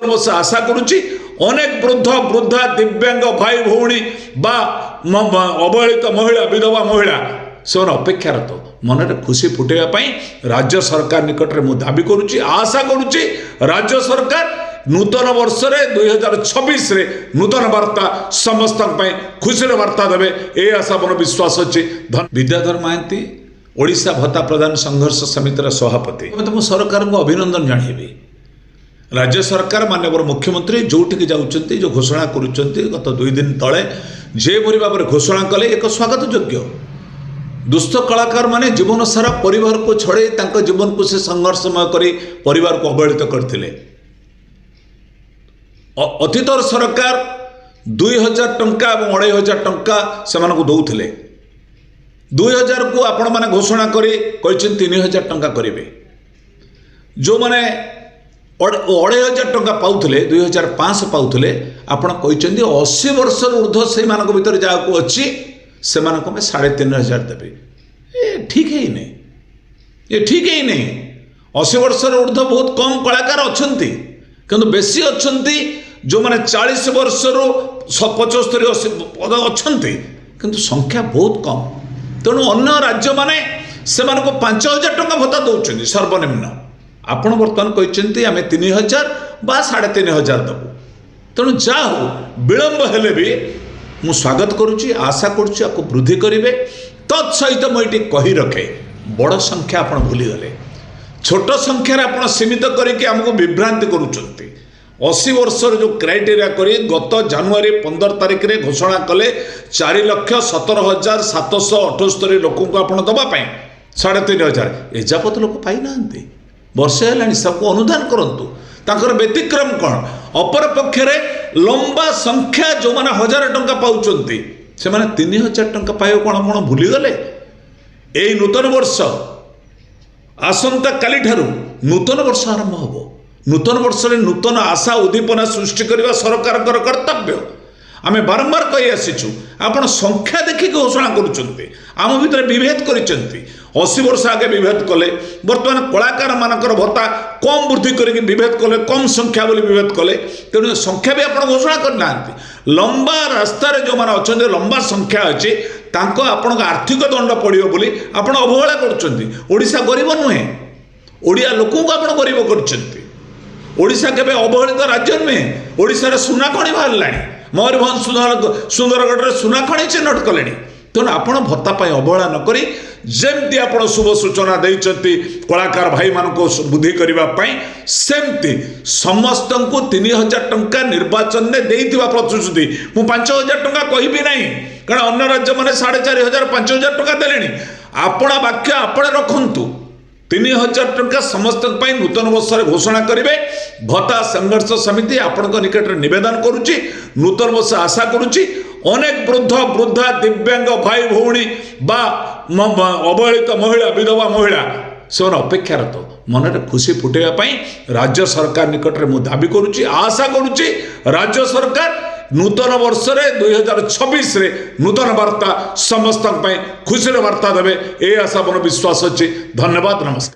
ବର୍ଷ ଆଶା କରୁଛି ଅନେକ ବୃଦ୍ଧ ବୃଦ୍ଧା ଦିବ୍ୟାଙ୍ଗ ଭାଇ ଭଉଣୀ ବା ଅବହେଳିତ ମହିଳା ବିଧବା ମହିଳା ସେମାନେ ଅପେକ୍ଷାରତ ମନରେ ଖୁସି ଫୁଟାଇବା ପାଇଁ ରାଜ୍ୟ ସରକାର ନିକଟରେ ମୁଁ ଦାବି କରୁଛି ଆଶା କରୁଛି ରାଜ୍ୟ ସରକାର ନୂତନ ବର୍ଷରେ 2026 ନୂତନ ବାର୍ତ୍ତା ସମସ୍ତଙ୍କ ପାଇଁ ଖୁସିର ବାର୍ତ୍ତା ଦେବେ ଏ ଆଶା ମୋର ବିଶ୍ୱାସ ଅଛି। ବିଦ୍ୟାଧର ମହାନ୍ତି ଓଡ଼ିଶା ଭତ୍ତା ପ୍ରଦାନ ସଂଘର୍ଷ ସମିତିର ସଭାପତି ମୁଁ ସରକାରଙ୍କୁ ଅଭିନନ୍ଦନ ଜଣାଇବି। राज्य सरकार माननीय मुख्यमंत्री जोटिक जाउछन्ति जो घोषणा करुछन्ति गत 2 दिन तले जे भरी भाव घोषणा कले एक स्वागत योग्य दुष्ट कलाकार माने जीवन सारा परिवार को छड़े तांको जीवन को से संघर्षमय करी परिवार को अवहेलित करथिले। अतीतर सरकार 2000 टंका और 2500 टंका से दौले 2000 को आपण माने घोषणा करी कहछन्ति 3000 टंका करिवे जो माने 2500 टंका पाउथले 2500 पाउथले आपण कहछन्ति 80 वर्ष ऊर्ध्व से मानक भीतर जाको अछि से मानक में 3500 देबे। ए ठीक है नहीं, ये ठीक है नहीं। 80 वर्ष ऊर्ध्व बहुत कम कलाकार अछन्ति किंतु बेसी अछन्ति जो माने 40 वर्ष रु 75 80 पद अछन्ति किंतु संख्या बहुत कम। तेणु अन्य राज्य माने से मानको 5000 टंका भत्ता दउछन्ति सर्वनिम्न आपण बर्तमान कहते आम 3000 बा 3500 देवु। तेणु जा हो विलंब हेले भी मु स्वागत करुच्ची आशा करुच्ची आपको वृद्धि करेंगे। तत्सहित मुझे कही रखे बड़ संख्या आप भूलीगले छोट संख्यार आप सीमित करके आमको विभ्रांति करुँच 80 वर्ष जो क्राइटेरिया करी गत जनवरी 15 तारिख रे घोषणा कले 4,17,778 लोक आप दवापाई 3500 एजापत लोक पाई ना वर्षे है सबको अनुदान करंतु तांकर व्यतिक्रम कौन अपर पक्षरे लंबा संख्या जो माने 1000 टंका पाउचंती से माने 3000 टंका पाइयो कौन आपण भूलीगले। एई नूतन वर्ष आसंता काली ठारू नूतन वर्ष आरंभ होबो। नूतन वर्ष रे नूतन आशा उद्दीपना सृष्टि करबा सरकारकर कर्तव्य। आमे बारंबार कहि आसीछु आपण संख्या देखि घोषणा करूचंती आम भितर विभेद करिचंती 80 वर्ष आगे विभेद कले बर्तमान कलाकार मानकर भत्ता कम वृद्धि करके विभेद कले कम संख्या बोली विभेद कले तेणु संख्या भी आप घोषणा करना लंबा रास्तार जो मैंने अच्छा लंबा संख्या अच्छी आपण आर्थिक दंड पड़ो बोली आप अवहेला करा गरीब नुहे ओडिया लोक आप गरीब करा केवे अवहेलित राज्य नुहे ओडार सुना खଣି बाहर मयूरभंज सुंदरगढ़ सुना खଣି चिन्हट कले तेणु आप भत्ता अवहेला नक जमती आप शुभ सूचना देती कलाकार भाई मान को बुद्धि करने सेमती समस्त को 3000 टंका निर्वाचन में देइथिबा प्रतिश्रुति मु 5000 टंका कहबी नहीं कारण अन्य राज्य मैंने 4500 5000 टंका देले आपण वाक्य आपण रखंतु 3000 टंका समस्त नूतन वर्ष घोषणा करेंगे। भत्ता संघर्ष समिति आपण निकट निवेदन करुच्ची नूतन वर्ष आशा करुच्ची अनेक वृद्ध वृद्धा दिव्यांग भाई भौणी बा अवहेलित महिला विधवा महिला से अपेक्षारत मनरे खुशी फुटाइवाई राज्य सरकार निकटरे मु दाबी करुच्ची आशा करुच्ची राज्य सरकार नूतन वर्ष 2026 नूतन वार्ता समस्त खुशी वार्ता देवे ए आशा मोर विश्वास अच्छी। धन्यवाद, नमस्कार।